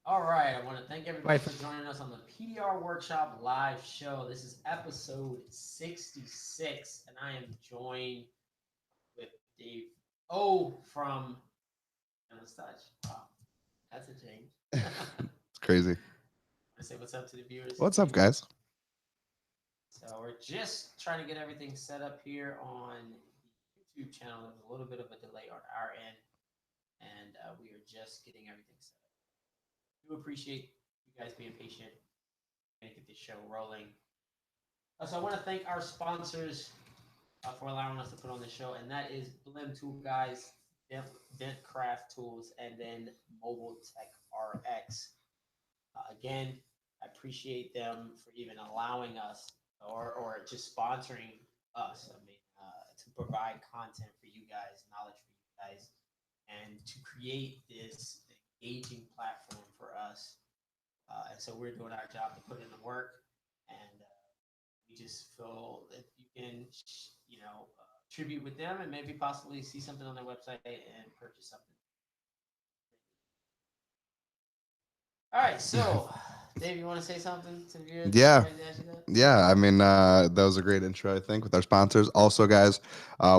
All right, I want to thank everybody for joining us on the PDR Workshop live show. This is episode 66, and I am joined with Dave O from Dentless Touch. Wow, that's a change. It's crazy. I say what's up to the viewers. What's up, guys? So we're just trying to get everything set up here on the YouTube channel. There's a little bit of a delay on our end, and we are just getting everything set up. I do appreciate you guys being patient and get this show rolling. So I want to thank our sponsors for allowing us to put on the show, and that is Blehm Tool Guys, Dentcraft Tools, and then Mobile Tech RX. Again, I appreciate them for even allowing us or just sponsoring us. I mean, to provide content for you guys, knowledge for you guys, and to create this engaging platform for us. And so we're doing our job to put in the work, and we just feel that you can, tribute with them and maybe possibly see something on their website and purchase something. All right, so Dave, you want to say something to viewers? Yeah. Yeah, I mean, that was a great intro, I think, with our sponsors. Also, guys,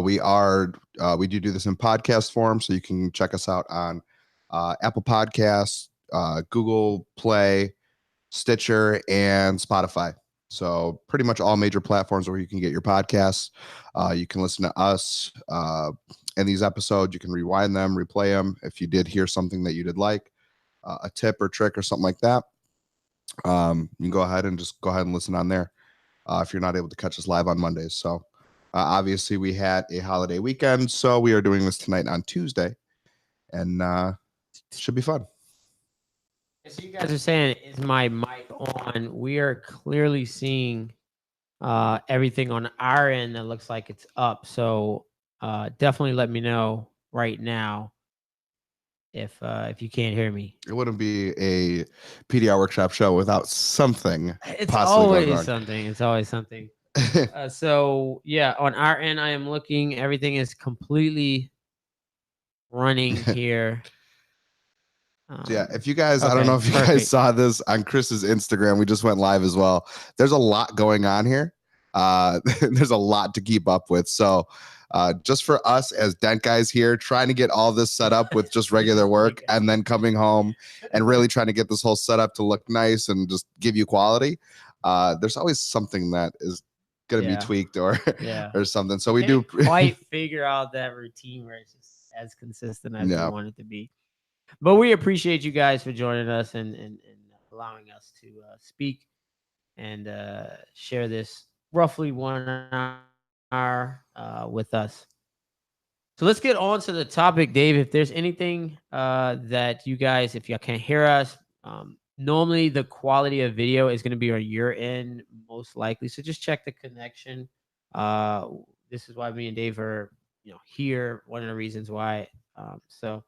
we do this in podcast form, so you can check us out on Apple Podcasts, Google Play, Stitcher, and Spotify. So pretty much all major platforms where you can get your podcasts. You can listen to us in these episodes. You can rewind them, replay them. If you did hear something that you did like, a tip or trick or something like that, you can go ahead and listen on there if you're not able to catch us live on Mondays. So obviously we had a holiday weekend, so we are doing this tonight on Tuesday, and should be fun. So you guys are saying, is my mic on? We are clearly seeing everything on our end that looks like it's up. So definitely let me know right now if you can't hear me. It wouldn't be a PDR workshop show without something It's possibly going always wrong. something. It's always something. So yeah, on our end, I am looking. Everything is completely running here. Yeah, if you guys, I don't Okay, know if you guys perfect. saw this on Chris's Instagram, we just went live as well. There's a lot going on here. There's a lot to keep up with. So just for us as dent guys here, trying to get all this set up with just regular work and then coming home and really trying to get this whole setup to look nice and just give you quality. There's always something that is going to be Yeah. tweaked or Yeah. or something. So We we do can't quite figure out that routine where it's just as consistent as we yeah. want it to be. But we appreciate you guys for joining us and allowing us to speak and share this roughly 1 hour with us. So let's get on to the topic, Dave. If there's anything that you guys, if y'all can't hear us, normally the quality of video is going to be on your end, most likely. So just check the connection. Uh, this is why me and Dave are, here. One of the reasons why. So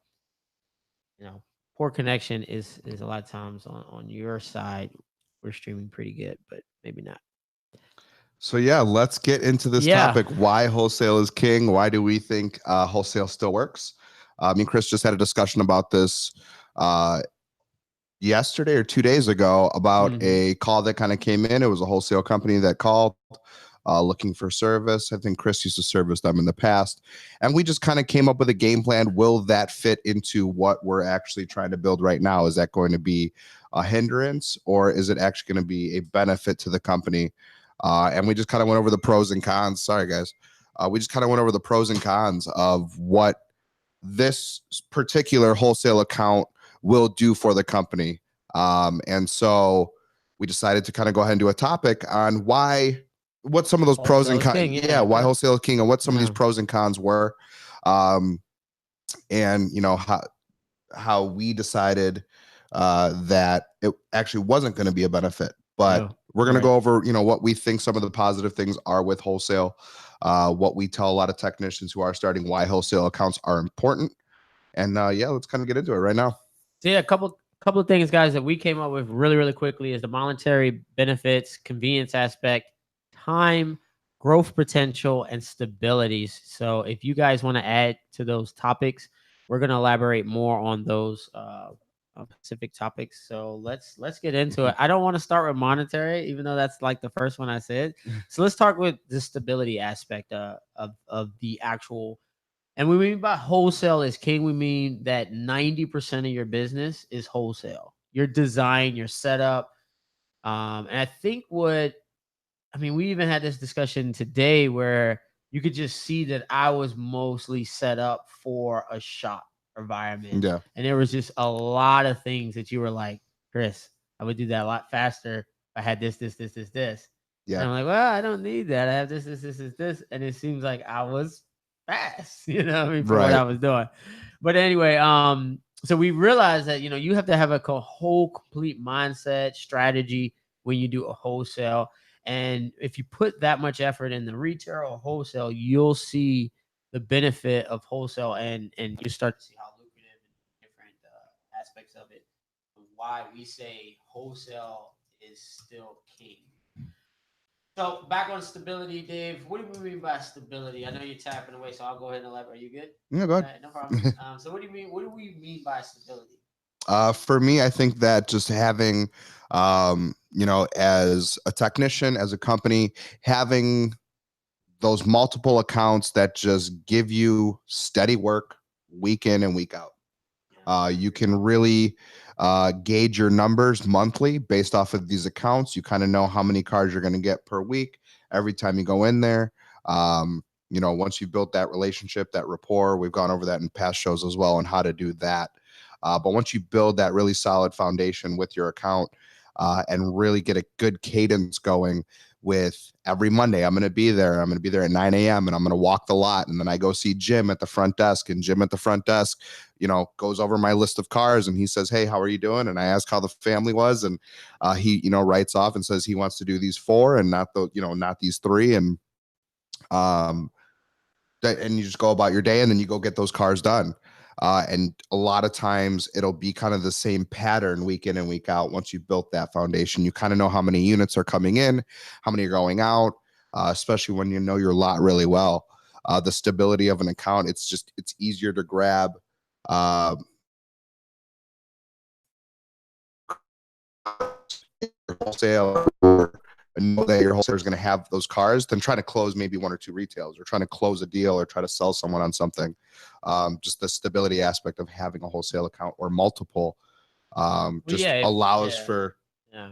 poor connection is a lot of times on your side. We're streaming pretty good, but maybe not. So yeah, let's get into this Yeah. topic. Why wholesale is king? Why do we think wholesale still works? Me and Chris just had a discussion about this yesterday or 2 days ago about Mhm. a call that kind of came in. It was a wholesale company that called looking for service. I think Chris used to service them in the past. And we just kind of came up with a game plan. Will that fit into what we're actually trying to build right now? Is that going to be a hindrance, or is it actually going to be a benefit to the company? And we just kind of went over the pros and cons. Sorry, guys. We just kind of went over the pros and cons of what this particular wholesale account will do for the company. And so we decided to kind of go ahead and do a topic on what some of those pros and cons, why wholesale is king and what some of these pros and cons were. And how we decided that it actually wasn't going to be a benefit, but we're going to go over, what we think some of the positive things are with wholesale, what we tell a lot of technicians who are starting, why wholesale accounts are important. And let's kind of get into it right now. So yeah, a couple of things, guys, that we came up with really quickly is the monetary benefits, convenience aspect, time, growth potential, and stabilities. So if you guys want to add to those topics, we're going to elaborate more on those specific topics. So let's get into it. I don't want to start with monetary, even though that's like the first one I said. So let's start with the stability aspect of the actual. And we mean by wholesale is king. We mean that 90% of your business is wholesale. Your design, your setup. And I think we even had this discussion today where you could just see that I was mostly set up for a shop environment. Yeah. And there was just a lot of things that you were like, Chris, I would do that a lot faster if I had this. And Yeah. I'm like, well, I don't need that. I have this. And it seems like I was fast, for what Right. I was doing. But anyway, so we realized that, you have to have a whole complete mindset strategy when you do a wholesale. And if you put that much effort in the retail or wholesale, you'll see the benefit of wholesale, and you start to see how lucrative and different aspects of it. Why we say wholesale is still king. So back on stability, Dave. What do we mean by stability? I know you're tapping away, so I'll go ahead and elaborate. Are you good? Yeah, go All ahead. right, no problem. So what do you mean? What do we mean by stability? For me, I think that just having, as a technician, as a company, having those multiple accounts that just give you steady work week in and week out. You can really gauge your numbers monthly based off of these accounts. You kind of know how many cars you're going to get per week every time you go in there. Once you've built that relationship, that rapport, we've gone over that in past shows as well on how to do that. But once you build that really solid foundation with your account and really get a good cadence going with every Monday, I'm going to be there. I'm going to be there at 9 a.m. and I'm going to walk the lot. And then I go see Jim at the front desk, and Jim at the front desk, goes over my list of cars and he says, "Hey, how are you doing?" And I ask how the family was. And he, writes off and says he wants to do these 4 and not these 3. And you just go about your day and then you go get those cars done. And a lot of times it'll be kind of the same pattern week in and week out. Once you've built that foundation, you kind of know how many units are coming in, how many are going out, especially when you know your lot really well. The stability of an account, it's easier to grab wholesale or know that your wholesaler is going to have those cars than trying to close maybe 1 or 2 retails or trying to close a deal or try to sell someone on something. Just the stability aspect of having a wholesale account or multiple just allows for. Yeah.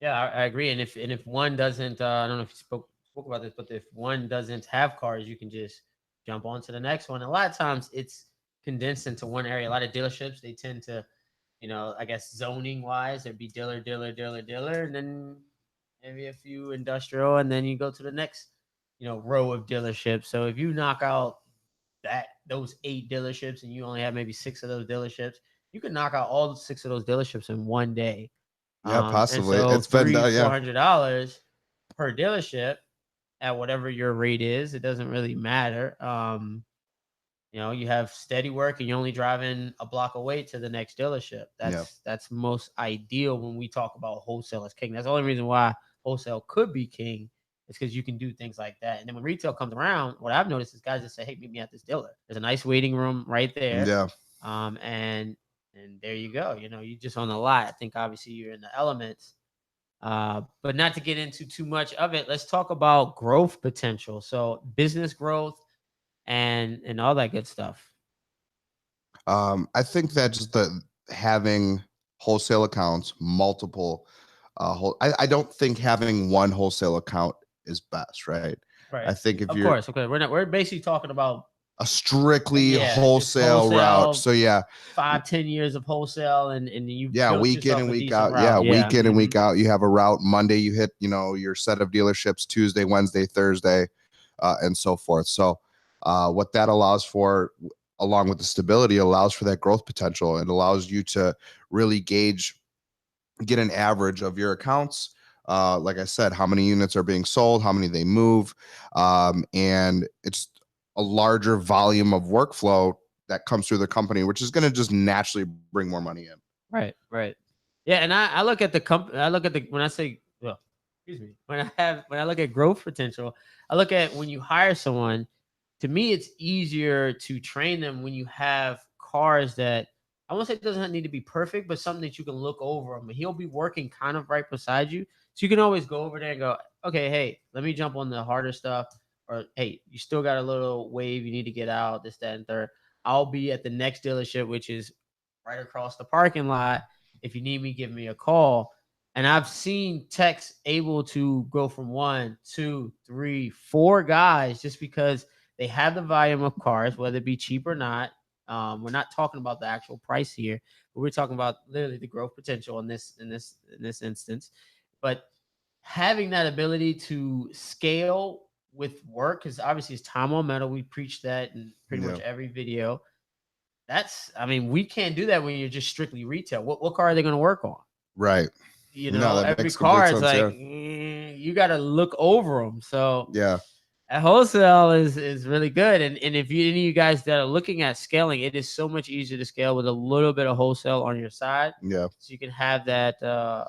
Yeah, I agree. And if one doesn't, I don't know if you spoke about this, but if one doesn't have cars, you can just jump on to the next one. A lot of times it's condensed into one area. A lot of dealerships, they tend to, I guess zoning wise, there'd be dealer, and then maybe a few industrial, and then you go to the next, row of dealerships. So if you knock out those 8 dealerships and you only have maybe 6 of those dealerships, you can knock out all 6 of those dealerships in one day. Yeah, And possibly. so It's been $300-400 per dealership at whatever your rate is, it doesn't really matter. You have steady work and you're only driving a block away to the next dealership. Yeah. That's most ideal when we talk about wholesale as king. That's the only reason why wholesale could be king, is because you can do things like that. And then when retail comes around, what I've noticed is guys just say, "Hey, meet me at this dealer. There's a nice waiting room right there." Yeah. And there you go. You just on the lot. I think obviously you're in the elements. But not to get into too much of it, let's talk about growth potential. So business growth and all that good stuff. I think that just having wholesale accounts, multiple I don't think having one wholesale account is best, right? I Right. think if Of you're course. Okay. We're basically talking about a strictly just wholesale route. wholesale, So yeah, 5-10 years of wholesale, and you yeah, built week in yourself and a week decent out. Yeah, route. Yeah. week in and week out. You have a route. Monday, you hit, your set of dealerships. Tuesday, Wednesday, Thursday, and so forth. So, what that allows for, along with the stability, allows for that growth potential. It allows you to really get an average of your accounts. Like I said, how many units are being sold, how many they move, and it's a larger volume of workflow that comes through the company, which is going to just naturally bring more money in. Right. Right. Yeah. And I look at the company. I look at when I say, well, excuse me, when I look at growth potential, I look at when you hire someone. To me, it's easier to train them when you have cars that I won't say it doesn't need to be perfect, but something that you can look over him. He'll be working kind of right beside you. So you can always go over there and go, okay, hey, let me jump on the harder stuff. Or, hey, you still got a little wave you need to get out, this, that, and third. I'll be at the next dealership, which is right across the parking lot. If you need me, give me a call. And I've seen techs able to go from 1, 2, 3, 4 guys just because they have the volume of cars, whether it be cheap or not. We're not talking about the actual price here, but we're talking about literally the growth potential in this instance. But having that ability to scale with work, because obviously it's time on metal. We preach that in pretty much every video. We can't do that when you're just strictly retail. What car are they going to work on? Right. No, that Every makes complete car is sense. like, Yeah. you got to look over them. So Yeah. at wholesale is really good. And if any of you guys that are looking at scaling, it is so much easier to scale with a little bit of wholesale on your side. Yeah. So you can have that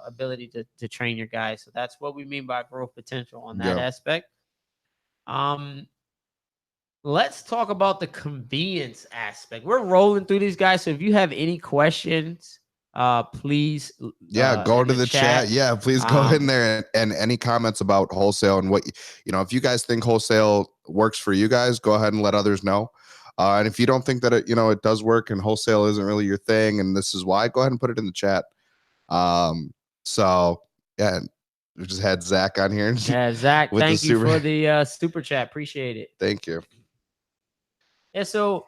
ability to train your guys. So that's what we mean by growth potential on that aspect. Let's talk about the convenience aspect. We're rolling through these guys. So if you have any questions, please go in to the chat. Yeah, please go in there and any comments about wholesale and what if you guys think wholesale works for you guys, go ahead and let others know. And if you don't think that it does work and wholesale isn't really your thing and this is why, go ahead and put it in the chat. So yeah, we just had Zach on here. Yeah, Zach, thank you for the super chat. Appreciate it. Thank you. Yeah, so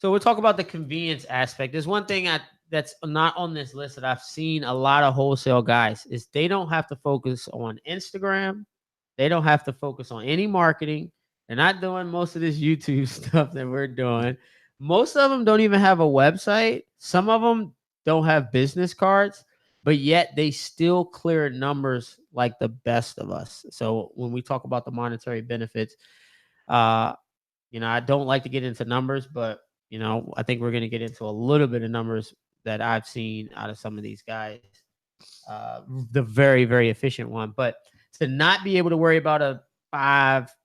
we'll talk about the convenience aspect. There's one thing that's not on this list that I've seen a lot of wholesale guys is they don't have to focus on Instagram. They don't have to focus on any marketing. They're not doing most of this YouTube stuff that we're doing. Most of them don't even have a website. Some of them don't have business cards, but yet they still clear numbers like the best of us. So when we talk about the monetary benefits, I don't like to get into numbers, but I think we're going to get into a little bit of numbers that I've seen out of some of these guys. The very, very efficient one, but to not be able to worry about a $4,000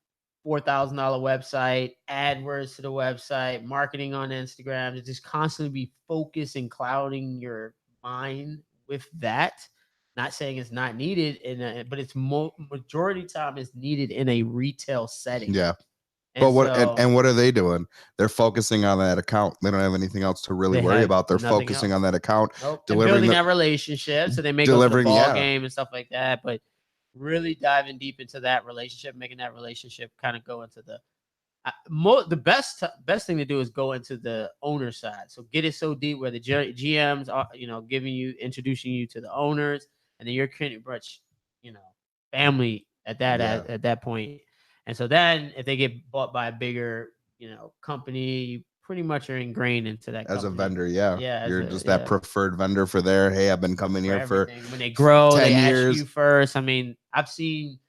website, AdWords to the website, marketing on Instagram, to just constantly be focused and clouding your mind with that. Not saying it's not needed, but it's majority time is needed in a retail setting. Yeah. But what are they doing? They're focusing on that account. They don't have anything else to really worry about. They're focusing on that account, building that relationship. So they may go to the ball game and stuff like that, but really diving deep into that relationship, making that relationship kind of go into the best thing to do is go into the owner side. So get it so deep where the GMs are, introducing you to the owners, and then you're pretty much, family at that point. And so then if they get bought by a bigger, company, you pretty much are ingrained into that as company. a vendor. Yeah. You're just that preferred vendor for there. Hey, I've been coming here for when they grow, 10 they years. ask you first. I've seen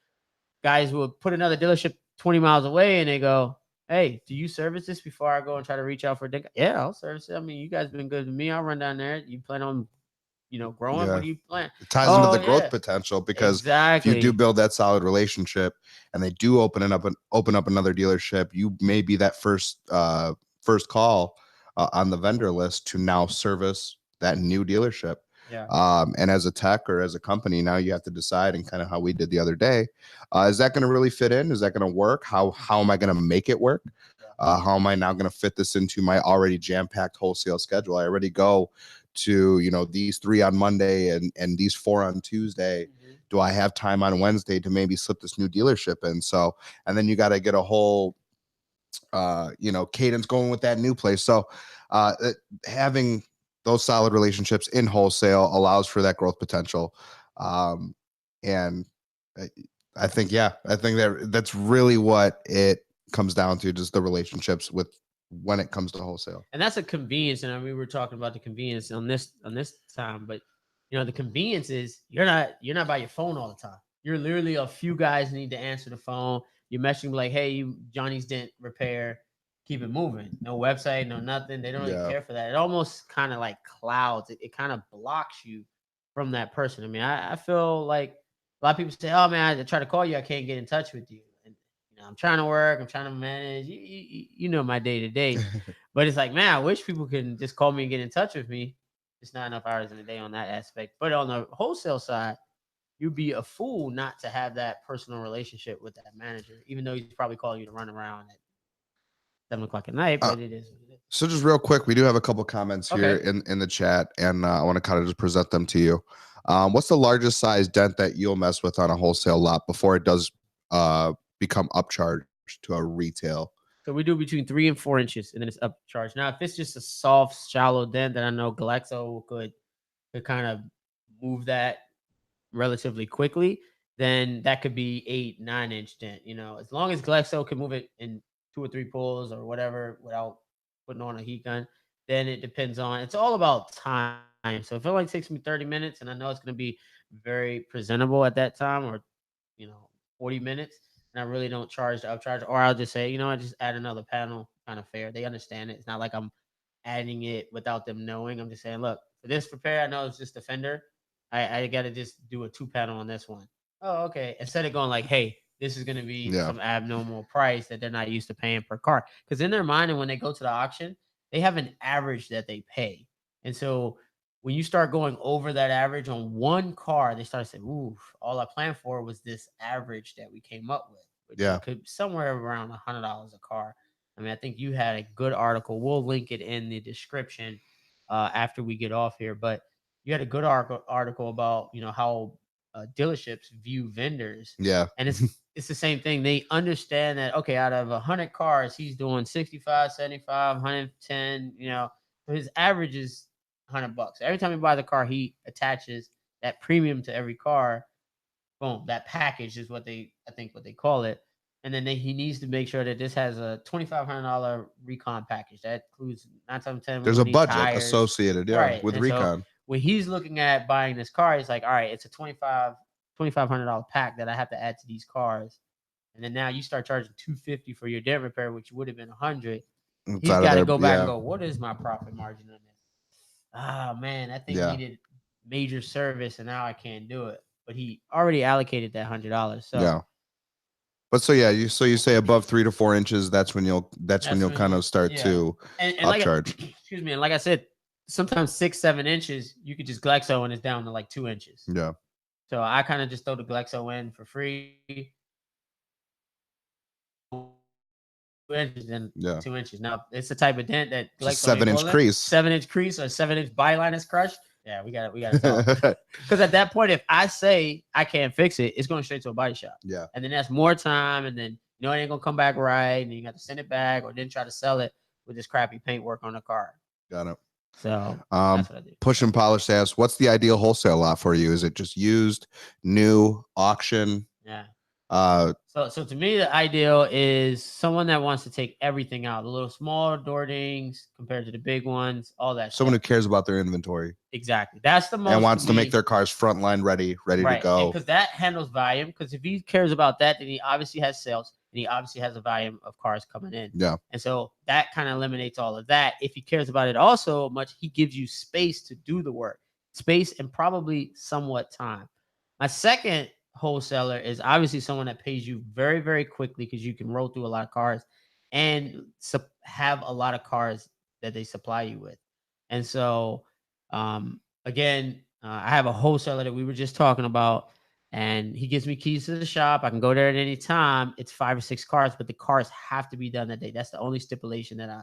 guys who will put another dealership 20 miles away and they go, hey, do you service this before I go and try to reach out for a Dent? Yeah, I'll service it. You guys been good to me. I'll run down there. You plan on growing? What do you plan? It ties into the growth potential because if you do build that solid relationship and they do open up another dealership, you may be that first call on the vendor list to now service that new dealership. Yeah. And as a tech or as a company, now you have to decide, and kind of how we did the other day, is that going to really fit in? Is that going to work? How am I going to make it work? How am I now going to fit this into my already jam-packed wholesale schedule? I already go to these 3 on Monday and these 4 on Tuesday. Mm-hmm. Do I have time on Wednesday to maybe slip this new dealership in? So, and then you got to get a whole cadence going with that new place. So having those solid relationships in wholesale allows for that growth potential. And I think that's really what it comes down to, just the relationships when it comes to wholesale. And that's a convenience. And we were talking about the convenience on this time, but the convenience is you're not by your phone all the time. You're literally a few guys need to answer the phone. You're messaging like, hey, Johnny's Dent Repair, keep it moving. No website, no nothing. They don't really care for that. It almost kind of like clouds. It kind of blocks you from that person. I feel like a lot of people say, oh man, I try to call you, I can't get in touch with you. And I'm trying to work, I'm trying to manage. You know my day to day, but it's like, man, I wish people can just call me and get in touch with me. It's not enough hours in a day on that aspect. But on the wholesale side, you'd be a fool not to have that personal relationship with that manager, even though he's probably calling you to run around at 7 o'clock at night. Uh, But it is what it is. so just real quick, we do have a couple comments here Okay. in the chat, and I want to kind of just present them to you. What's the largest size dent that you'll mess with on a wholesale lot before it does become upcharged to a retail? So we do between 3 and 4 inches, and then it's upcharged. Now, if it's just a soft, shallow dent, then I know Galexo could kind of move that relatively quickly. Then that could be 8, 9 inch dent. As long as Galexo can move it in 2 or 3 pulls or whatever without putting on a heat gun, then it depends on. It's all about time. So if it only takes me 30 minutes, and I know it's going to be very presentable at that time, or 40 minutes, and I really don't charge the upcharge, or I'll just say, I just add another panel, kind of fair. They understand it. It's not like I'm adding it without them knowing. I'm just saying, look, for this repair, I know it's just a fender. I got to just do a 2 panel on this one. Oh, okay. Instead of going like, hey, this is going to be Yeah. some abnormal price that they're not used to paying per car. Because in their mind, and when they go to the auction, they have an average that they pay. And so when you start going over that average on one car, they start saying, ooh, all I planned for was this average that we came up with, which Yeah. it could be somewhere around $100 a car. I mean, I think you had a good article. We'll link it in the description after we get off here. But you had a good article about how dealerships view vendors, Yeah. and it's the same thing. They understand that, okay, out of 100 cars, he's doing 65, 75, 110. So his average is $100. Every time he buys a car, he attaches that premium to every car. Boom, that package is I think what they call it. And then he needs to make sure that this has a $2,500 recon package that includes 9 times 10. We're There's gonna a need budget tires, associated, right? with And so recon. when he's looking at buying this car, he's like, all right, it's a $2,500 pack that I have to add to these cars. And then now you start charging $250 for your dent repair, which would have been $100. It's He's out of got to there. go back and Yeah. go, what is my profit margin on this? Ah, man, that thing Yeah. needed major service, and now I can't do it. But he already allocated that $100. So Yeah. But so yeah, you say above 3 to 4 inches, that's when you'll that's when kind of start yeah. to And like upcharge. excuse me, and like I said, sometimes 6, 7 inches, you could just Glexo and it's down to like 2 inches. Yeah. So I kind of just throw the Glexo in for free. 2 inches and Yeah. 2 inches. Now it's the type of dent that Just Glexo ain't 7-inch pulling. crease. 7 inch crease or 7 inch byline is crushed. Yeah, we got to talk. Because at that point, if I say I can't fix it, it's going straight to a body shop. Yeah. And then that's more time, and then it ain't gonna come back right, and you got to send it back, or then try to sell it with this crappy paint work on the car. Got it. So that's what I do. Push and Polish asks, what's the ideal wholesale lot for you? Is it just used, new, auction? Yeah. Uh, So to me, the ideal is someone that wants to take everything out, the little small door dings compared to the big ones, all that. someone who stuff. cares about their inventory Exactly. That's the most. and wants to make their cars frontline ready right to go. because that handles volume. Because if he cares about that, then he obviously has sales, and he obviously has a volume of cars coming in. Yeah. And so that kind of eliminates all of that. If he cares about it also much, he gives you space to do the work, space and probably somewhat time. My second wholesaler is obviously someone that pays you very, very quickly because you can roll through a lot of cars and have a lot of cars that they supply you with. And so, again, I have a wholesaler that we were just talking about, and he gives me keys to the shop. I can go there at any time. It's 5 or 6 cars, but the cars have to be done that day. That's the only stipulation that I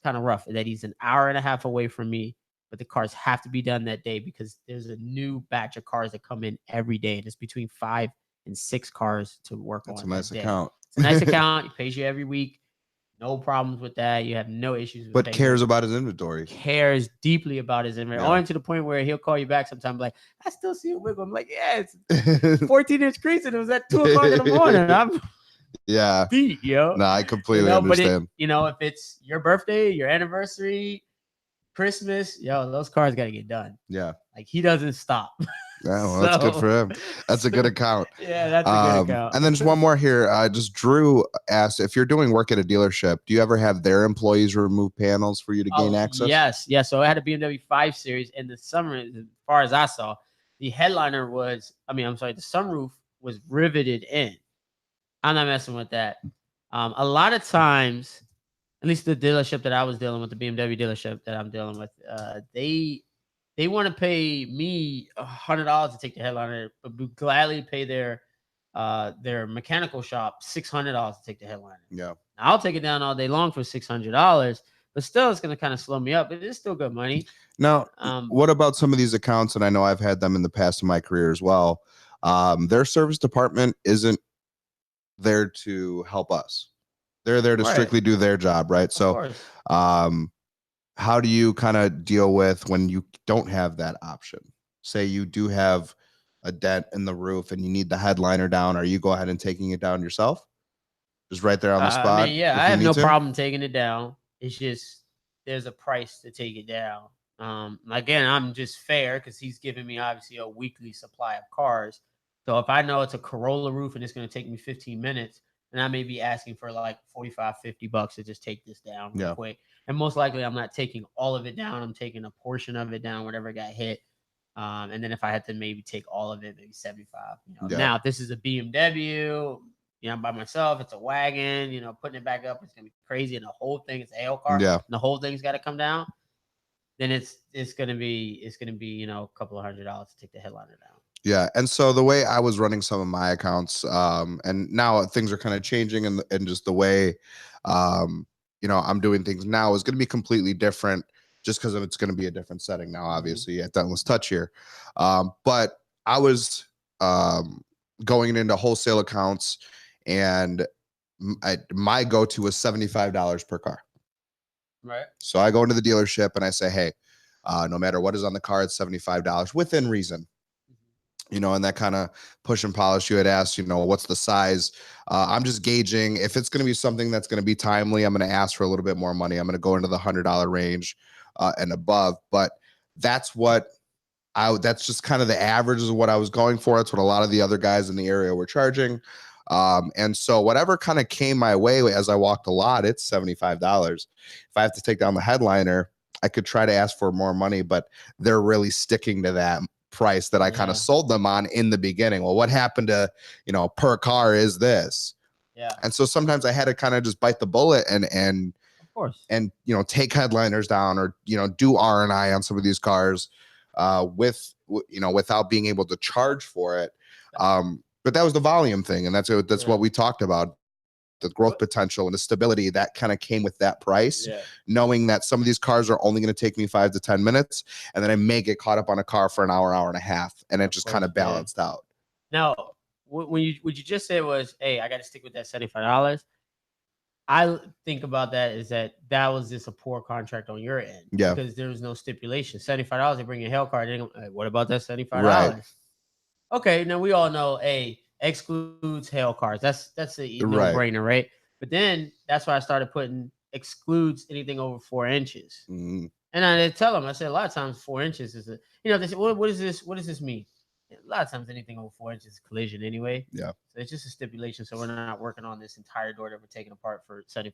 kind of rough, that he's an hour and a half away from me, but the cars have to be done that day because there's a new batch of cars that come in every day. And it's between 5 and 6 cars to work That's on. a nice that day. account. It's a nice account. He pays you every week. No problems with that. You have no issues with But payment. cares about his inventory. Cares deeply about his inventory. Yeah. Only to the point where he'll call you back sometime like, I still see a wiggle. I'm like, yeah, it's 14-inch crease and it was at 2 o'clock in the morning. I'm Yeah. beat, yo. No, I completely But understand. if it's your birthday, your anniversary, Christmas, those cars got to get done. Yeah. Like, he doesn't stop. Yeah, well, that's good for him. That's a good account. Yeah, that's a good account. And then just one more here. Just Drew asked, if you're doing work at a dealership, do you ever have their employees remove panels for you to gain access? Yes. So I had a BMW 5 Series in the summer. As far as I saw, the headliner the sunroof was riveted in. I'm not messing with that. A lot of times, at least the dealership that I was dealing with, the BMW dealership that I'm dealing with, they want to pay me $100 to take the headliner, but would gladly pay their mechanical shop $600 to take the headliner. Yeah. Now, I'll take it down all day long for $600, but still, it's going to kind of slow me up. But it's still good money. Now, what about some of these accounts? And I know I've had them in the past in my career as well. Their service department isn't there to help us. They're there to Right. strictly do their job, right? Of So, course. how do you kind of deal with when you don't have that option? Say you do have a dent in the roof and you need the headliner down. Are you go ahead and taking it down yourself? Just right there on the I spot mean, yeah, if I you have need no to? problem taking it down. It's just there's a price to take it down. Again, I'm just fair because he's giving me obviously a weekly supply of cars. So if I know it's a Corolla roof and it's going to take me 15 minutes, then I may be asking for like 45, $50 to just take this down real Yeah. quick. And most likely I'm not taking all of it down. I'm taking a portion of it down, whatever got hit. And then if I had to maybe take all of it, maybe 75. Yeah. Now if this is a BMW, I'm by myself. It's a wagon. Putting it back up, it's gonna be crazy. And the whole thing is a L car. Yeah. And the whole thing's got to come down. Then it's gonna be a couple of $100 to take the headliner down. Yeah. And so the way I was running some of my accounts, and now things are kind of changing, and just the way, I'm doing things now is going to be completely different just because it's going to be a different setting now, obviously, at Dentless Touch here. But I was going into wholesale accounts, and my go-to was $75 per car. Right. So I go into the dealership and I say, hey, no matter what is on the car, it's $75 within reason. And that kind of push and polish you had asked, what's the size? I'm just gauging if it's going to be something that's going to be timely. I'm going to ask for a little bit more money. I'm going to go into the $100 range and above. But that's that's just kind of the average of what I was going for. It's what a lot of the other guys in the area were charging. And so whatever kind of came my way as I walked a lot, it's $75. If I have to take down the headliner, I could try to ask for more money, but they're really sticking to that price that I kind of sold them on in the beginning. Well, what happened to, per car is this. Yeah. And so sometimes I had to kind of just bite the bullet and of course, and take headliners down, or do R&I on some of these cars without being able to charge for it. But that was the volume thing, and that's what we talked about. The growth potential and the stability that kind of came with that price, knowing that some of these cars are only going to take me 5 to 10 minutes, and then I may get caught up on a car for an hour and a half, and it just kind of balanced out. Now, what you just said was, hey, I got to stick with that $75. I think about that is that was just a poor contract on your end, because there was no stipulation. $75, they bring you a hell car. Hey, what about that $75? Right. Okay, now we all know, excludes hail cars. That's a no-brainer, right? But then that's why I started putting excludes anything over 4 inches. Mm-hmm. And I did tell them, I said, a lot of times 4 inches is they said, what is this? What does this mean? A lot of times anything over 4 inches is collision anyway. Yeah. So it's just a stipulation. So we're not working on this entire door that we're taking apart for $75.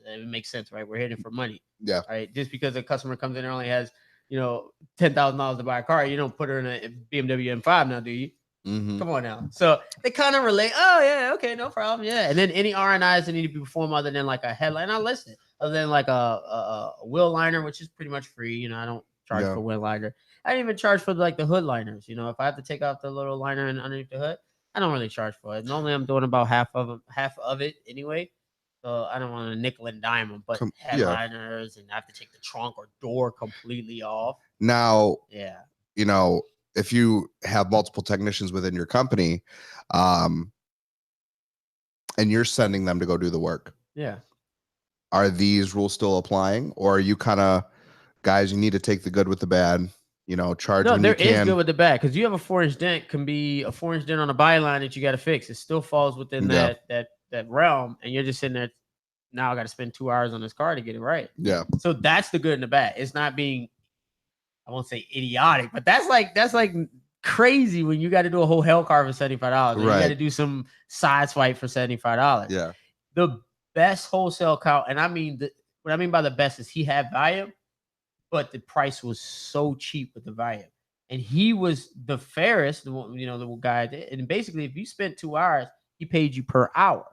It makes sense, right? We're hitting for money. Yeah. Right. Just because a customer comes in and only has, $10,000 to buy a car, you don't put her in a BMW M5 now, do you? Mm-hmm. Come on now. So they kind of relate. Oh yeah, okay, no problem. Yeah, and then any R&Is that need to be performed other than like a headline, I listen. Other than like a wheel liner, which is pretty much free. I don't charge for wheel liner. I didn't even charge for like the hood liners. If I have to take out the little liner and underneath the hood, I don't really charge for it. Normally, I'm doing about half of it anyway. So I don't want to nickel and dime them, but headliners and I have to take the trunk or door completely off. Now, if you have multiple technicians within your company, and you're sending them to go do the work, are these rules still applying, or are you kind of guys, you need to take the good with the bad, charge when you can? There is good with the bad, because you have a 4-inch dent, can be a 4-inch dent on a byline that you got to fix. It still falls within that realm, and you're just sitting there. Now I got to spend 2 hours on this car to get it right. Yeah. So that's the good and the bad. It's not being, I won't say idiotic, but that's like crazy when you got to do a whole hell car for $75. Right. You got to do some side swipe for $75. Yeah. The best wholesale count, and what I mean by the best is he had volume, but the price was so cheap with the volume, and he was the fairest, the guy. And basically, if you spent 2 hours, he paid you per hour.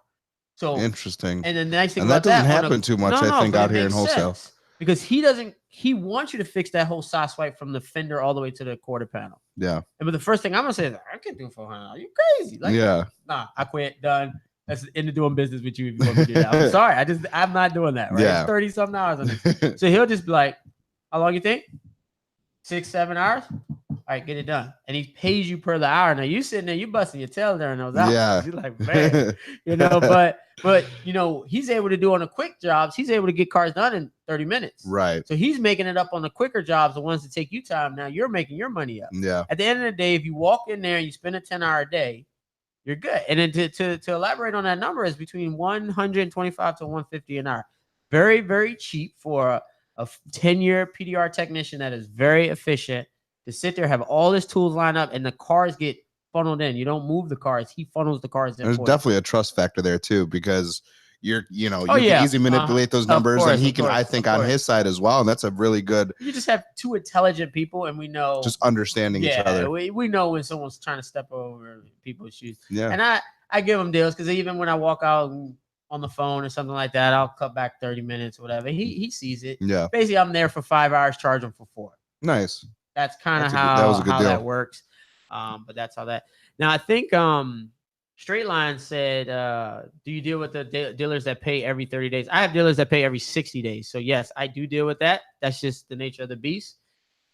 So Interesting. and the nice thing And about that doesn't that happen too much, I no, think, but out it here in makes wholesale. sense because he wants you to fix that whole side swipe from the fender all the way to the quarter panel. Yeah. But the first thing I'm gonna say is, I can't do $400. Are you crazy? Like, Yeah. nah, I quit. Done. That's into doing business with you if you want me to do that. I'm sorry. I'm not doing that. Right? Yeah. It's 30 something hours on this. So he'll just be like, how long you think? 6, 7 hours? All right, get it done. And he pays you per the hour. Now you sitting there, you busting your tail during those hours. Yeah. You're like, man, but he's able to do on the quick jobs. He's able to get cars done in 30 minutes. Right. So he's making it up on the quicker jobs, the ones that take you time. Now you're making your money up. Yeah. At the end of the day, if you walk in there and you spend a 10-hour day, you're good. And then to elaborate on that number is between 125 to 150 an hour. Very, very cheap for a 10-year PDR technician that is very efficient to sit there, have all his tools lined up, and the cars get funneled in. You don't move the cars. He funnels the cars in. There's definitely a trust factor there too, because you can easily manipulate those numbers, and he can, I think, on his side as well. And that's a really good. You just have two intelligent people, and we know just understanding each other. We know when someone's trying to step over people's shoes. Yeah. And I give him deals because even when I walk out on the phone or something like that, I'll cut back 30 minutes or whatever. He sees it. Yeah. Basically, I'm there for 5 hours, charge him for 4. Nice. That's kind of how that works. But that's how that. Now I think Straight Line said, do you deal with the dealers that pay every 30 days? I have dealers that pay every 60 days. So yes, I do deal with that. That's just the nature of the beast.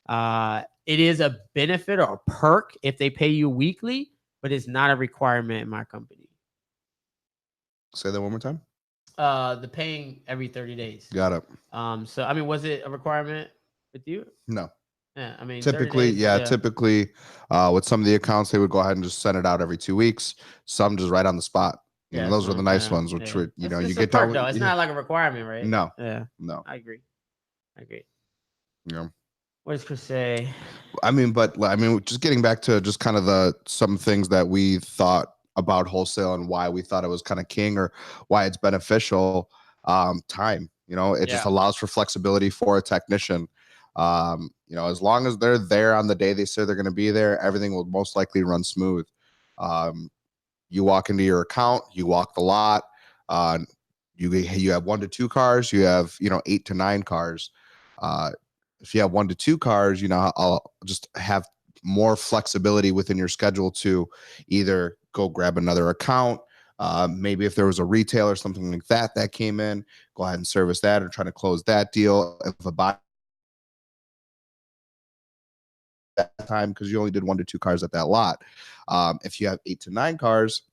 It is a benefit or a perk if they pay you weekly, but it's not a requirement in my company. Say that one more time. The paying every 30 days. Got it. So I mean, was it a requirement with you? No. Yeah, I mean, typically, typically, with some of the accounts, they would go ahead and just send it out every 2 weeks. Some just right on the spot. Those were the nice ones, which were, you get done. Though. It's not like a requirement, right? No. Yeah. No. I agree. Yeah. What does Chris say? Just getting back to just kind of some things that we thought about wholesale and why we thought it was kind of king or why it's beneficial. Time, it just allows for flexibility for a technician. As long as they're there on the day they say they're going to be there, everything will most likely run smooth. You walk into your account, you walk the lot, you have 1 to 2 cars, you have 8 to 9 cars. If you have 1 to 2 cars, I'll just have more flexibility within your schedule to either go grab another account. Maybe if there was a retail or something like that came in, go ahead and service that or try to close that deal. If a buy that time, because you only did 1 to 2 cars at that lot. If you have 8 to 9 cars,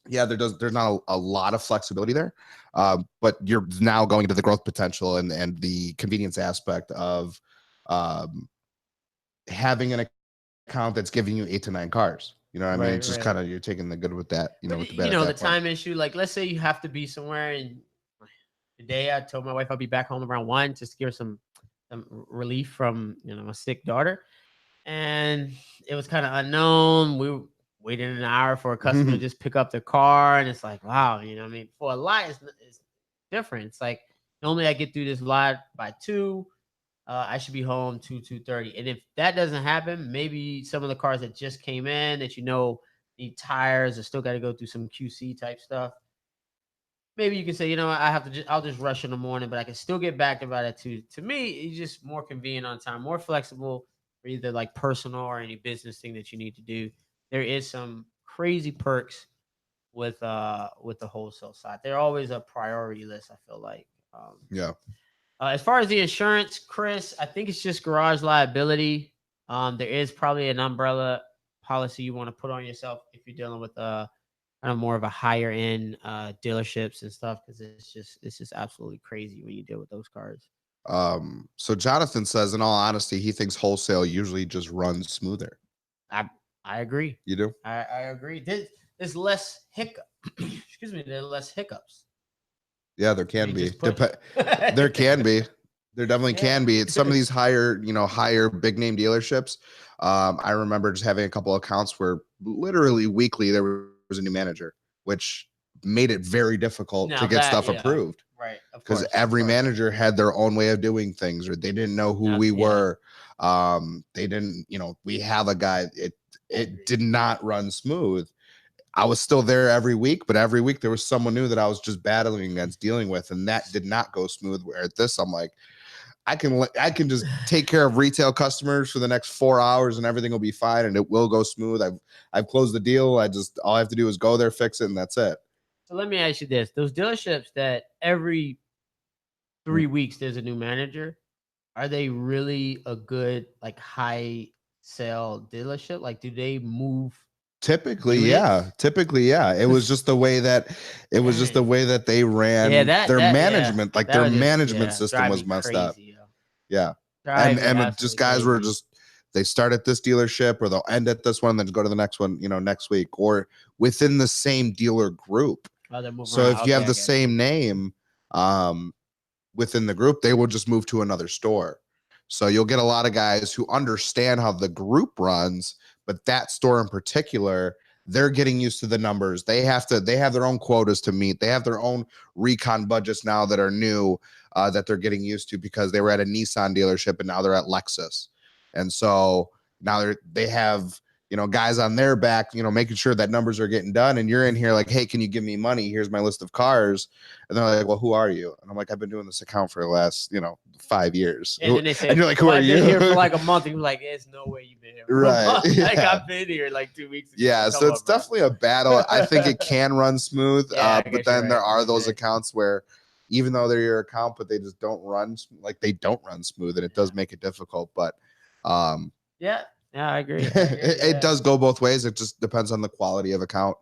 there's not a lot of flexibility there, but you're now going into the growth potential and the convenience aspect of having an account that's giving you 8 to 9 cars. You know what I mean? It's just kind of, you're taking the good with that, with the bad. The time issue, like let's say you have to be somewhere, and today I told my wife I'll be back home around 1 just to give her some relief from my sick daughter, and it was kind of unknown. We waited an hour for a customer to just pick up their car, and it's like, wow, for a lot it's different. It's like normally I get through this lot by 2. I should be home 2:30. And if that doesn't happen, maybe some of the cars that just came in that need tires or still got to go through some QC type stuff. Maybe you can say, I'll just rush in the morning, but I can still get back about at 2. To me, it's just more convenient on time, more flexible for either like personal or any business thing that you need to do. There is some crazy perks with the wholesale side. They're always a priority list, I feel like. As far as the insurance, Chris, I think it's just garage liability. There is probably an umbrella policy you want to put on yourself if you're dealing with kind of more of a higher end dealerships and stuff, because it's just absolutely crazy when you deal with those cars. So Jonathan says, in all honesty, he thinks wholesale usually just runs smoother. I agree. You do? I agree. There's less hiccup. Excuse me. There are less hiccups. Yeah, there can be. There can be. There definitely can be. It's some of these higher big name dealerships. I remember just having a couple of accounts where literally weekly there was a new manager, which made it very difficult to get stuff approved. Right. Because every manager had their own way of doing things, or they didn't know who we were. They didn't, we have a guy. It did not run smooth. I was still there every week, but every week there was someone new that I was just battling against, dealing with, and that did not go smooth. Where at this, I'm like, I can just take care of retail customers for the next 4 hours and everything will be fine and it will go smooth. I've closed the deal. All I have to do is go there, fix it, and that's it. So let me ask you this: those dealerships that every 3 weeks there's a new manager, are they really a good like high sale dealership? Like, do they move Typically, units? yeah. Typically, yeah. It was just the way that Dang. they Yeah, ran their management. Like that their would just management system drive was me messed up. crazy, yo. Yeah. Drive me And just absolutely guys were crazy. just they start at this dealership or they'll end at this one, then go to the next one, next week or within the same dealer group. Oh, they're moving So around. if you Okay, have I the get you. same name, within the group, they will just move to another store. So you'll get a lot of guys who understand how the group runs, but that store in particular, they're getting used to the numbers. They have their own quotas to meet. They have their own recon budgets now that are new, that they're getting used to because they were at a Nissan dealership and now they're at Lexus. And so now they have, guys on their back, making sure that numbers are getting done. And you're in here like, hey, can you give me money? Here's my list of cars. And they're like, well, who are you? And I'm like, I've been doing this account for the last, 5 years. And then they say, And you're like, who well, are I've been you? here for like a month. And you're like, there's no way you've been here for a Right. month. Like, Yeah. I've been here like 2 weeks ago. Yeah. Come So on, it's bro. definitely a battle. I think it can run smooth. Yeah, I But guess then you're there right. are those Yeah. accounts where even though they're your account, but they just don't run like they don't run smooth and it does make it difficult. But Yeah, I agree. it does go both ways. It just depends on the quality of account.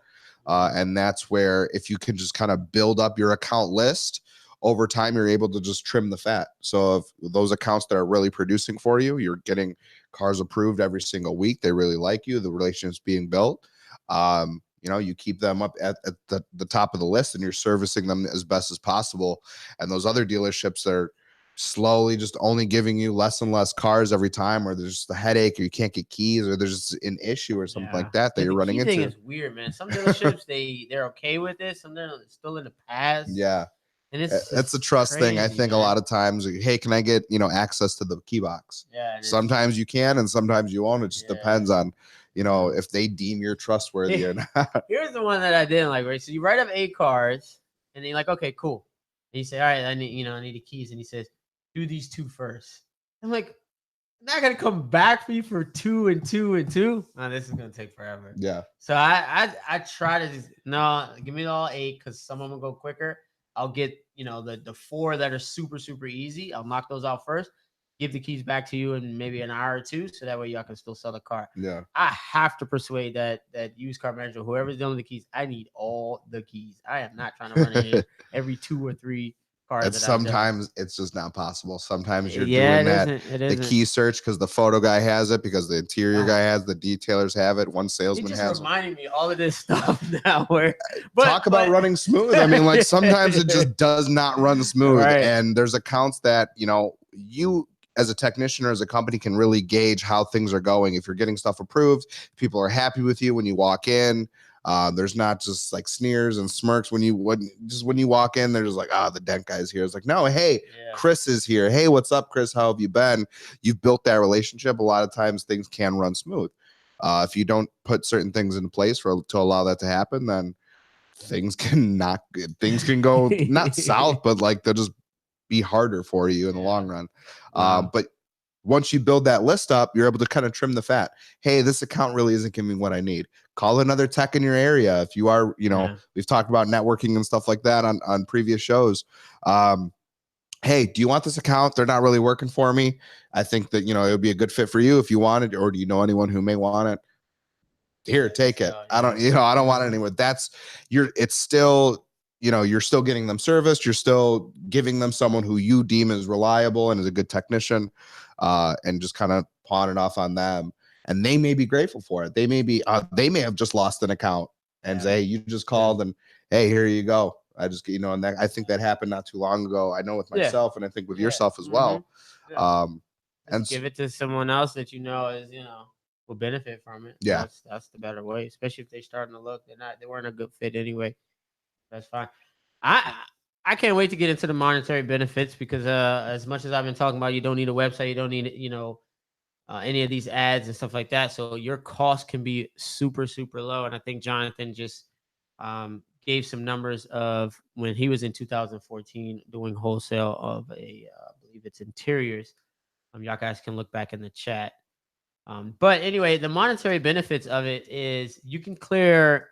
And that's where if you can just kind of build up your account list over time, you're able to just trim the fat. So if those accounts that are really producing for you, you're getting cars approved every single week. They really like you. The relationship's being built. You keep them up at the top of the list and you're servicing them as best as possible. And those other dealerships that are slowly just only giving you less and less cars every time, or there's just a headache, or you can't get keys, or there's just an issue or something like that Yeah, you're the running key thing into. is weird, man. Some dealerships they're okay with it. Some they're still in the past. Yeah. And it's It's a just trust thing. I crazy, think a man. lot of times, hey, can I get, access to the key box? Yeah, and Sometimes you can, and sometimes you won't. It just depends on, if they deem you're trustworthy or not. Here's the one that I didn't like, right? So you write up 8 cars and then you're like, okay, cool. And you say, all right, I need the keys. And he says, do these 2 first. I'm like, not gonna come back for you for 2 and 2 and 2. Oh, this is gonna take forever. Yeah. So I try to just give me all 8 because some of them go quicker. I'll get the 4 that are super super easy. I'll knock those out first. Give the keys back to you in maybe an hour or 2, so that way y'all can still sell the car. Yeah. I have to persuade that used car manager, whoever's dealing with the keys, I need all the keys. I am not trying to run it every 2 or 3 cars. And sometimes it's just not possible. Sometimes you're doing the key search because the photo guy has it, because the interior guy has, the detailers have it, one salesman has it. Reminding me all of this stuff now. Talk about running smooth. I mean, like sometimes it just does not run smooth. Right. And there's accounts that, you as a technician or as a company can really gauge how things are going. If you're getting stuff approved, people are happy with you when you walk in. There's not just like sneers and smirks when you walk in. They're just like, the Dent guy's here. It's like, no, hey, Chris is here. Hey, what's up, Chris? How have you been? You've built that relationship. A lot of times things can run smooth. If you don't put certain things in place to allow that to happen, then things can go not south, but like they'll just be harder for you in the long run. But once you build that list up, you're able to kind of trim the fat. Hey, this account really isn't giving me what I need. Call another tech in your area. If you are, we've talked about networking and stuff like that on previous shows. Hey, do you want this account? They're not really working for me. I think that, it would be a good fit for you if you want it, or do you know anyone who may want it? Here, take it. I don't want it anywhere. It's still, you're still getting them serviced. You're still giving them someone who you deem is reliable and is a good technician, and just kind of pawn it off on them. And they may be grateful for it. They may have just lost an account and say, hey, you just called and hey, here you go. I just, and I think that happened not too long ago. I know with myself and I think with yourself as well. And give it to someone else that is, will benefit from it. Yeah. That's the better way, especially if they're starting to look. They weren't a good fit anyway. That's fine. I can't wait to get into the monetary benefits because as much as I've been talking about, you don't need a website, you don't need any of these ads and stuff like that. So your cost can be super, super low. And I think Jonathan just gave some numbers of when he was in 2014 doing wholesale of I believe it's interiors. Y'all guys can look back in the chat. But anyway, the monetary benefits of it is you can clear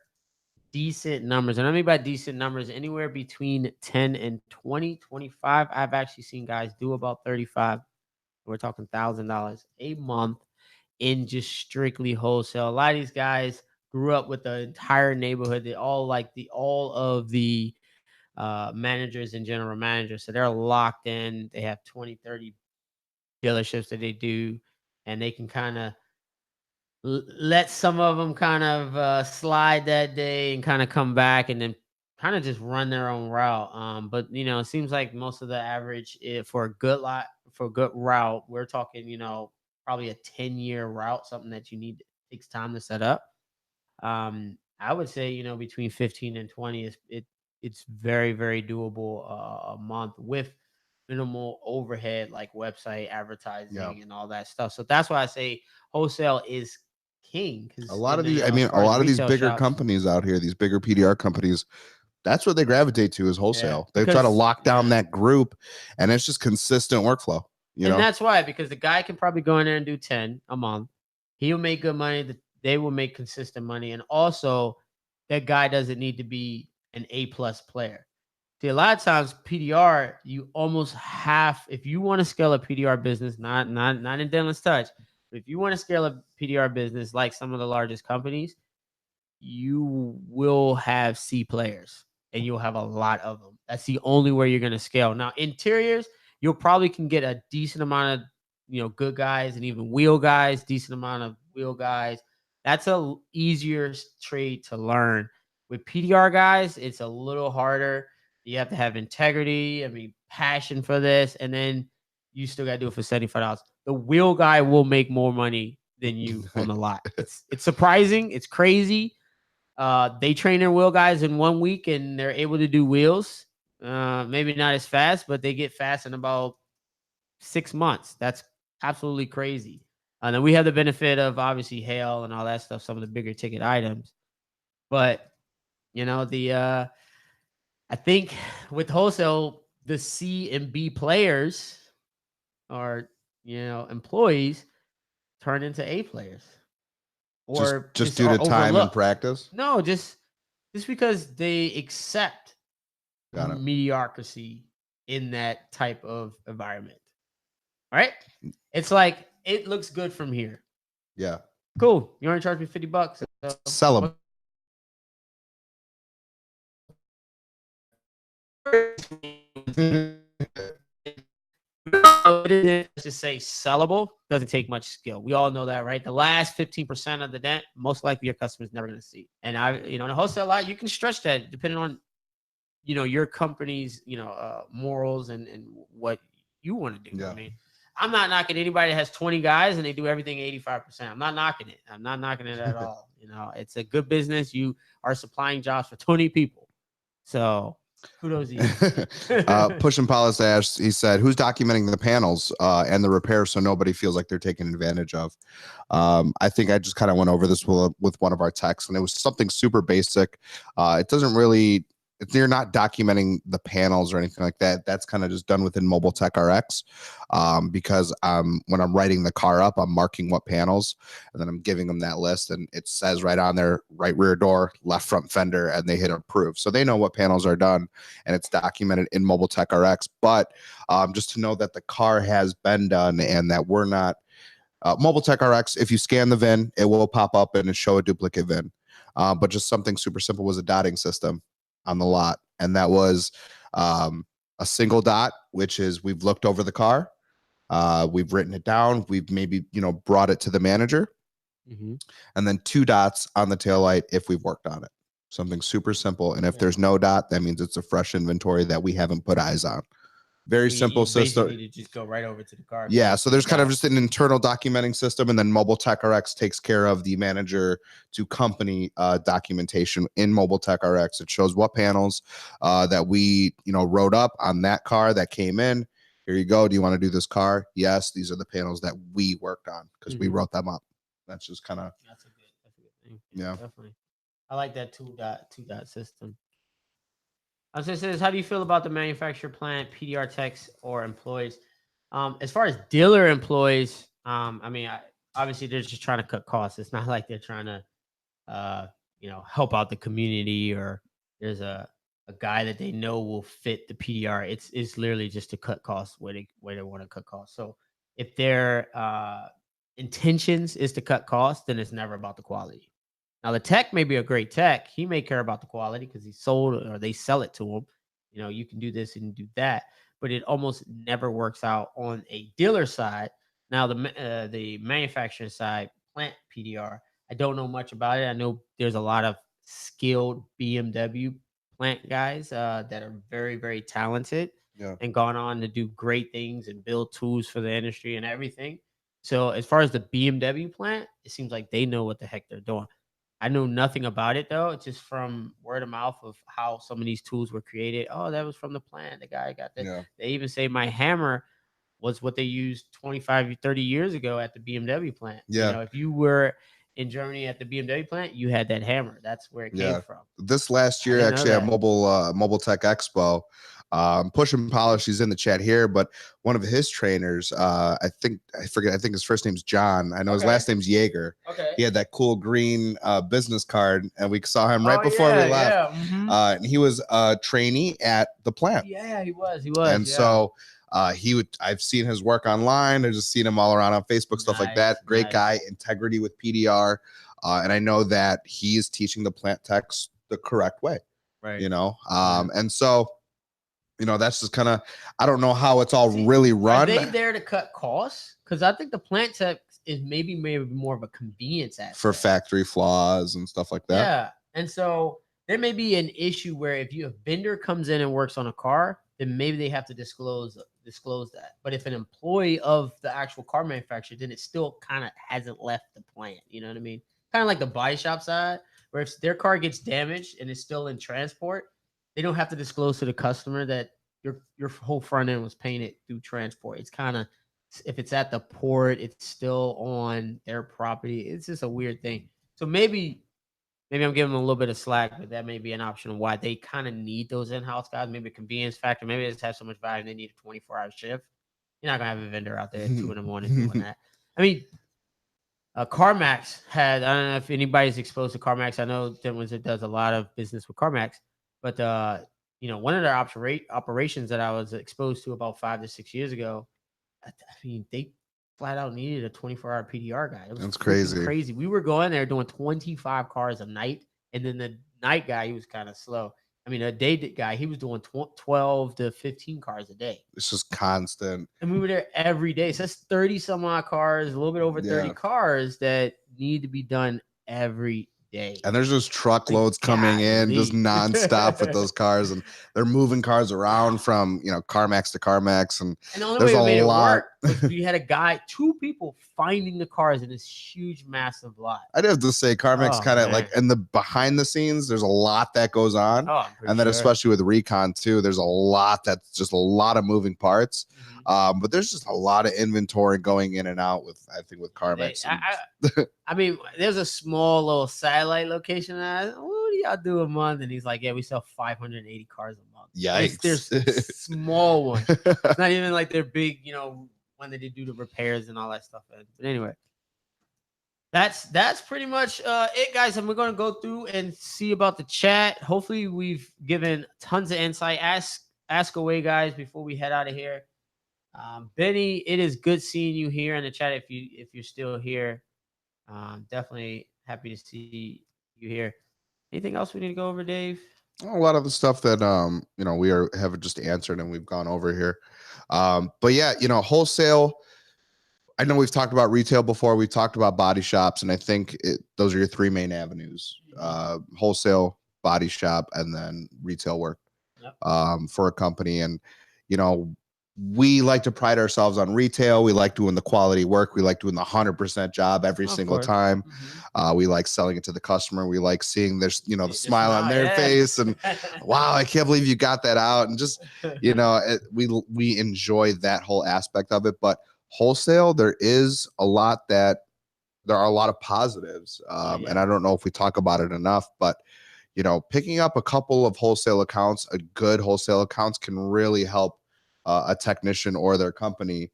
decent numbers. And I mean by decent numbers, anywhere between 10 and 20, 25. I've actually seen guys do about 35. We're talking $1,000 a month in just strictly wholesale. A lot of these guys grew up with the entire neighborhood. They all like all of the managers and general managers. So they're locked in. They have 20, 30 dealerships that they do, and they can kind of let some of them kind of slide that day and kind of come back and then kind of just run their own route. But it seems like most of the average for a good for a good route, we're talking, probably a 10-year route, something that you need takes time to set up. I would say, between 15 and 20 it's very, very doable a month with minimal overhead like website advertising and all that stuff. So that's why I say wholesale is king. A lot of these, these, I mean, as a far as lot of these retail bigger shops, companies out here, these bigger PDR companies, that's what they gravitate to is wholesale. They try to because lock down that group, and it's just consistent workflow. and that's why, because the guy can probably go in there and do 10 a month. He'll make good money. They will make consistent money. And also, that guy doesn't need to be an A-plus player. See, a lot of times PDR, you almost have, if you want to scale a PDR business, not in Dentless Touch, but if you want to scale a PDR business like some of the largest companies, you will have C players and you'll have a lot of them. That's the only way you're going to scale. Now, interiors, you'll probably can get a decent amount of, good guys and even wheel guys, decent amount of wheel guys. That's a easier trade to learn. With PDR guys, it's a little harder. You have to have integrity, passion for this, and then you still got to do it for $75. The wheel guy will make more money than you on the lot. It's surprising. It's crazy. They train their wheel guys in 1 week and they're able to do wheels. Maybe not as fast, but they get fast in about 6 months. That's absolutely crazy. And then we have the benefit of obviously hail and all that stuff, some of the bigger ticket items. But I think with wholesale, the C and B players are, employees turn into A players. Or just due to time and practice. No, just because they accept mediocrity in that type of environment. All right? It's like it looks good from here. Yeah. Cool. You want to charge me $50? Sell them. Let's just say sellable. Doesn't take much skill. We all know that, right? The last 15% of the dent, most likely your customer's never going to see. And in a wholesale lot, you can stretch that depending on, your company's, morals and what you want to do. Yeah. I mean, I'm not knocking anybody that has 20 guys and they do everything 85%. I'm not knocking it. I'm not knocking it at all. It's a good business. You are supplying jobs for 20 people. So kudos to you. Pushing Polish Ash, he said, who's documenting the panels and the repairs so nobody feels like they're taken advantage of? I think I just kind of went over this with one of our techs, and it was something super basic. It doesn't really, if you're not documenting the panels or anything like that, that's kind of just done within Mobile Tech RX. Because when I'm writing the car up, I'm marking what panels, and then I'm giving them that list, and it says right on there, right rear door, left front fender, and they hit approve. So they know what panels are done, and it's documented in Mobile Tech RX. But just to know that the car has been done and that we're not, Mobile Tech RX, if you scan the VIN, it will pop up and show a duplicate VIN. But just something super simple was a dotting system on the lot, and that was a single dot, which is we've looked over the car, we've written it down, we've maybe brought it to the manager, and then 2 dots on the taillight if we've worked on it. Something super simple, and if there's no dot, that means it's a fresh inventory that we haven't put eyes on. Very simple system. You need to just go right over to the car. Yeah, so there's kind of just an internal documenting system, and then Mobile Tech RX takes care of the manager to company documentation in Mobile Tech RX. It shows what panels that we wrote up on that car that came in. here you go. Do you want to do this car? Yes, these are the panels that we worked on because we wrote them up. That's just kind of That's a good thing. yeah. Definitely. I like that two dot system. I was gonna say this. How do you feel about the manufacturer plant, PDR techs, or employees? As far as dealer employees, I mean, obviously they're just trying to cut costs. It's not like they're trying to, help out the community or there's a guy that they know will fit the PDR. It's literally just to cut costs where they want to cut costs. So if their intentions is to cut costs, then it's never about the quality. Now the tech may be a great tech. He may care about the quality because he sold or they sell it to him. You can do this and do that, but it almost never works out on a dealer side. Now the manufacturing side, plant PDR, I don't know much about it. I know there's a lot of skilled BMW plant guys that are very, very talented Yeah. and gone on to do great things and build tools for the industry and everything. So as far as the BMW plant, it seems like they know what the heck they're doing. I know nothing about it though. It's just from word of mouth of how some of these tools were created. Oh, that was from the plant. The guy got that. Yeah. They even say my hammer was what they used 25, 30 years ago at the BMW plant. Yeah. If you were in Germany at the BMW plant, you had that hammer. That's where it came from. This last I year, didn't know actually, at that. Mobile Tech Expo, Push and Polish, he's in the chat here, but one of his trainers, I forget, I think his first name's John. I know his Okay. last name's Jaeger. Okay. He had that cool green business card, and we saw him right Oh, before we left. Yeah. Mhm. And he was a trainee at the plant. Yeah, he was. And so I've seen his work online. I've just seen him all around on Facebook, stuff like that. Great guy, integrity with PDR. And I know that he is teaching the plant techs the correct way. Right. And so, that's just kind of, I don't know how it's all really run. Are they there to cut costs? Because I think the plant tech is maybe more of a convenience aspect. For factory flaws and stuff like that. Yeah. And so there may be an issue where if a vendor comes in and works on a car, then maybe they have to disclose that. But if an employee of the actual car manufacturer, then it still kind of hasn't left the plant. You know what I mean? Kind of like the body shop side, where if their car gets damaged and it's still in transport, they don't have to disclose to the customer that your whole front end was painted through transport. It's kind of, if it's at the port, it's still on their property. It's just a weird thing. So maybe I'm giving them a little bit of slack, but that may be an option of why they kind of need those in-house guys. Maybe a convenience factor. Maybe they just have so much value and they need a 24-hour shift. You're not gonna have a vendor out there at 2 a.m. doing that. I mean, CarMax had, I don't know if anybody's exposed to CarMax. I know Dentless does a lot of business with CarMax, but one of their operations that I was exposed to about 5 to 6 years ago, I mean, they flat out needed a 24-hour PDR guy. It was crazy. We were going there doing 25 cars a night, and then the night guy, he was kind of slow. I mean, a day guy, he was doing 12 to 15 cars a day. It's just constant. And we were there every day. So that's 30 some odd cars, a little bit over 30 cars that need to be done every day. And there's just truckloads coming in just nonstop with those cars, and they're moving cars around from CarMax to CarMax, and the only way we made it work was we had two people finding the cars in this huge, massive lot. I'd have to say CarMax kind of like in the behind the scenes, there's a lot that goes on, and then especially with Recon too, there's a lot that's just a lot of moving parts. But there's just a lot of inventory going in and out with CarMax. I mean, there's a small little satellite location. What do y'all do a month? And he's like, yeah, we sell 580 cars a month. Yikes. There's small ones. It's not even like they're big, when they do the repairs and all that stuff. But anyway, that's pretty much it, guys. And we're going to go through and see about the chat. Hopefully we've given tons of insight. Ask away, guys, before we head out of here. Benny, it is good seeing you here in the chat. If you're still here, definitely happy to see you here. Anything else we need to go over, Dave? A lot of the stuff that we have just answered and we've gone over here. But yeah, wholesale. I know we've talked about retail before. We've talked about body shops, and I think those are your three main avenues: wholesale, body shop, and then retail work. Yep. For a company. And we like to pride ourselves on retail. We like doing the quality work. We like doing the 100% job every single time. We like selling it to the customer. We like seeing their, the smile on their face and wow, I can't believe you got that out. And just, we enjoy that whole aspect of it. But wholesale, there are a lot of positives. And I don't know if we talk about it enough, but picking up a couple of wholesale accounts, a good wholesale accounts can really help a technician or their company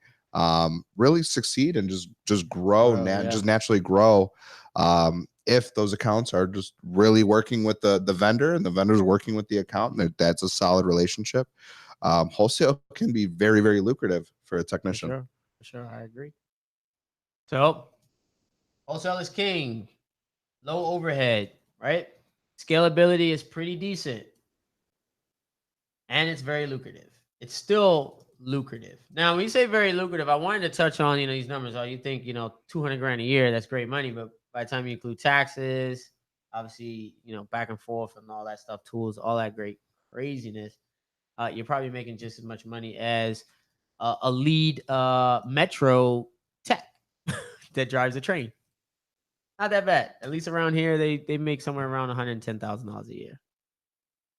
really succeed and just grow, just naturally grow. If those accounts are just really working with the vendor and the vendor's working with the accountant, that's a solid relationship. Wholesale can be very, very lucrative for a technician. For sure. I agree. So wholesale is king. Low overhead, right? Scalability is pretty decent. And it's very lucrative. It's still lucrative. Now, when you say very lucrative, I wanted to touch on, these numbers. Oh, you think, 200 grand a year, that's great money. But by the time you include taxes, obviously, back and forth and all that stuff, tools, all that great craziness, you're probably making just as much money as a lead metro tech that drives a train. Not that bad. At least around here, they make somewhere around $110,000 a year.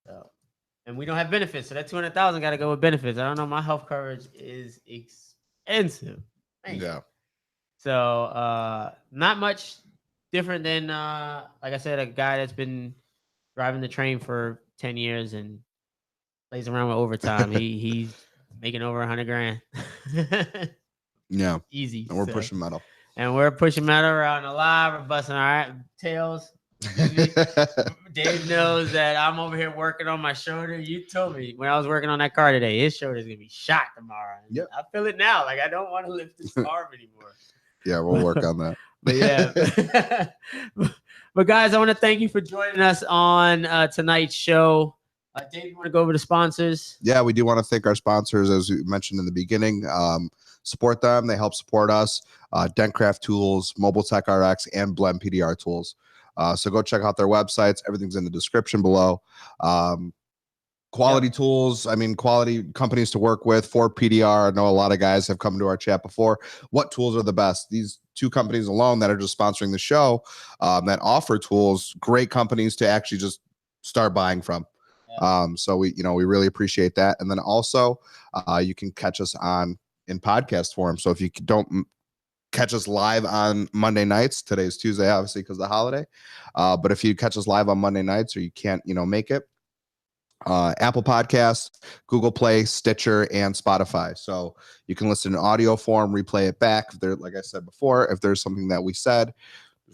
So, and we don't have benefits, so that $200,000 got to go with benefits. I don't know. My health coverage is expensive. Man. Yeah. So, not much different than, like I said, a guy that's been driving the train for 10 years and plays around with overtime. He's making over 100 grand. Yeah. Easy. And we're pushing metal. And we're pushing metal around a lot. We're busting our tails. Dave knows that I'm over here working on my shoulder. You told me when I was working on that car today, his shoulder's going to be shot tomorrow. Yep. I feel it now. Like, I don't want to lift this arm anymore. Yeah, we'll work on that. But yeah. But guys, I want to thank you for joining us on tonight's show. Dave, you want to go over the sponsors? Yeah, we do want to thank our sponsors, as we mentioned in the beginning. Support them. They help support us. Dentcraft Tools, Mobile Tech RX, and Blehm PDR Tools. So go check out their websites. Everything's in the description below. Quality tools, quality companies to work with for PDR. I know a lot of guys have come to our chat before. What tools are the best? These two companies alone that are just sponsoring the show that offer tools, great companies to actually just start buying from. So we really appreciate that. And then also you can catch us in podcast form. So if you don't catch us live on Monday nights, today's Tuesday, obviously, because of the holiday. But if you catch us live on Monday nights or you can't, make it, Apple Podcasts, Google Play, Stitcher, and Spotify. So you can listen in audio form, replay it back. If there, like I said before, if there's something that we said,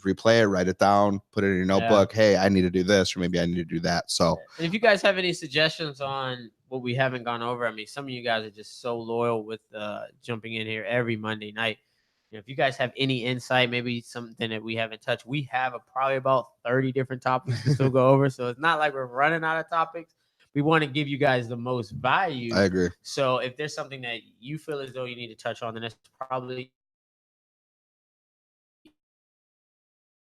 replay it, write it down, put it in your notebook. Hey, I need to do this, or maybe I need to do that. So and if you guys have any suggestions on what we haven't gone over, some of you guys are just so loyal with jumping in here every Monday night. If you guys have any insight, maybe something that we haven't touched, we have probably about 30 different topics to still go over. So it's not like we're running out of topics. We want to give you guys the most value. I agree. So if there's something that you feel as though you need to touch on, then it's probably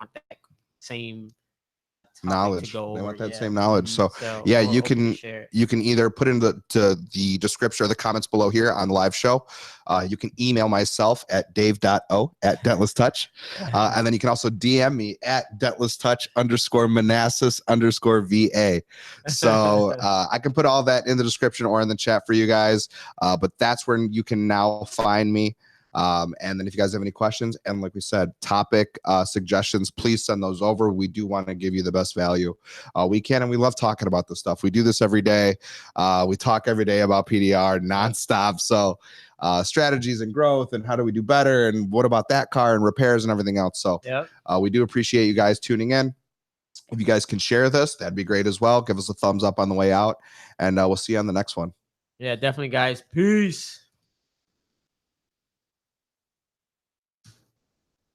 that same knowledge. They want that same knowledge. So yeah, you can either put in the description or the comments below here on the live show. You can email myself at dave.o@dentlesstouch. And then you can also DM me at dentlesstouch_Manassas_VA. So I can put all that in the description or in the chat for you guys. But that's where you can now find me. And then if you guys have any questions, and like we said, topic suggestions, please send those over. We do want to give you the best value we can, and we love talking about this stuff. We do this every day. We talk every day about PDR nonstop. So strategies and growth and how do we do better, and what about that car and repairs and everything else. So we do appreciate you guys tuning in. If you guys can share this, that'd be great as well. Give us a thumbs up on the way out, and we'll see you on the next one. Yeah, definitely, guys. Peace.